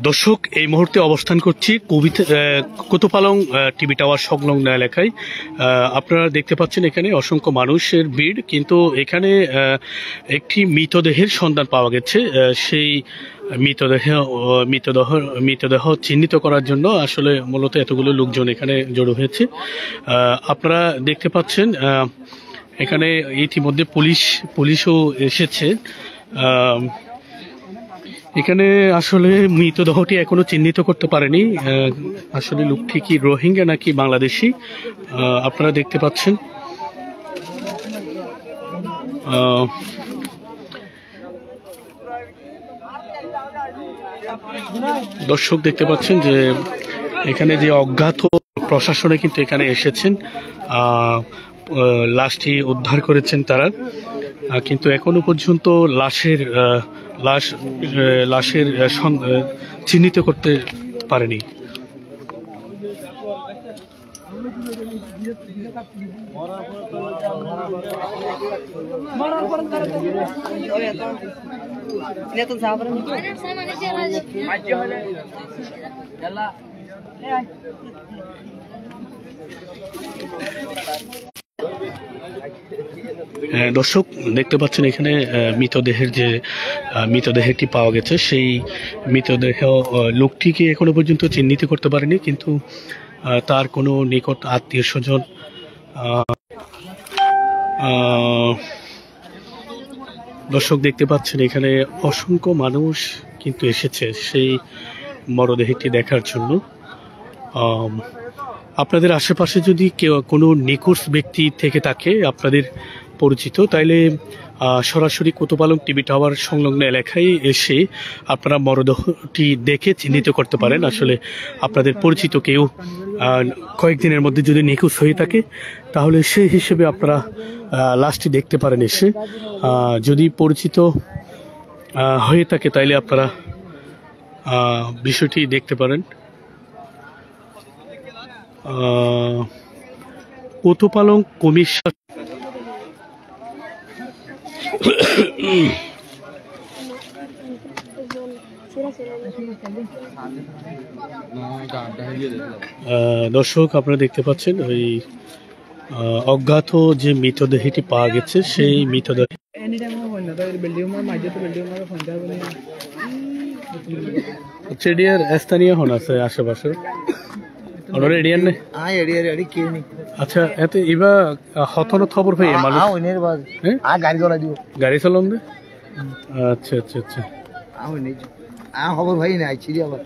দর্শক, এই মুহূর্তে অবস্থান করছি কোতোপালং টিভি টাওয়ার সংলগ্ন এলাকায়। আপনারা দেখতে পাচ্ছেন এখানে অসংখ্য মানুষের ভিড়, কিন্তু এখানে একটি মৃতদেহের সন্ধান পাওয়া গেছে। সেই মৃতদেহ চিহ্নিত করার জন্য আসলে মূলত এতগুলো লোকজন এখানে জড়ো হয়েছে। আপনারা দেখতে পাচ্ছেন এখানে ইতিমধ্যে পুলিশও এসেছে। এখানে আসলে মৃতদেহটি এখনো চিহ্নিত করতে পারেনি, আসলে লোকটি কি রোহিঙ্গা নাকি বাংলাদেশি আপনারা দেখতে পাচ্ছেন। দর্শক দেখতে পাচ্ছেন যে এখানে যে অজ্ঞাত প্রশাসনে কিন্তু এখানে এসেছেন, লাশটি উদ্ধার করেছেন তারা, কিন্তু এখনো পর্যন্ত লাশের চিহ্নিত করতে পারেনি। দর্শক দেখতে পাচ্ছেন এখানে মৃতদেহটি পাওয়া গেছে। সেই মৃতদেহ লোকটিকে এখনো পর্যন্ত চিহ্নিত করতে পারেনি, কিন্তু তার কোনো নিকট আত্মীয় স্বজন দর্শক দেখতে পাচ্ছেন এখানে অসংখ্য মানুষ কিন্তু এসেছে সেই মরদেহটি দেখার জন্য। আপনাদের আশেপাশে যদি কোনো নিখোঁজ ব্যক্তি থেকে থাকে আপনাদের পরিচিত, তাইলে সরাসরি কোতোপালং টিভি টাওয়ার সংলগ্ন এলাকায় এসে আপনারা মরদেহটি দেখে চিহ্নিত করতে পারেন। আসলে আপনাদের পরিচিত কেউ কয়েকদিনের মধ্যে যদি নিখোঁজ হয়ে থাকে তাহলে সেই হিসেবে আপনারা লাশটি দেখতে পারেন এসে। যদি পরিচিত হয়ে থাকে তাইলে আপনারা বিষয়টি দেখতে পারেন। কোতোপালং কমিশন দর্শক আপনারা দেখতে পাচ্ছেন ওই অজ্ঞাত যে মৃতদেহটি পাওয়া গেছে সেই মৃতদেহ এরিয়ার স্থানীয় হন আছে আশেপাশে এরিয়ার নেই। আচ্ছা, এতে এবার হতনো খবর হয়ে গাড়ি চালান দে। আচ্ছা আচ্ছা আচ্ছা, খবর ভাই নাই ছিড়ি আবার।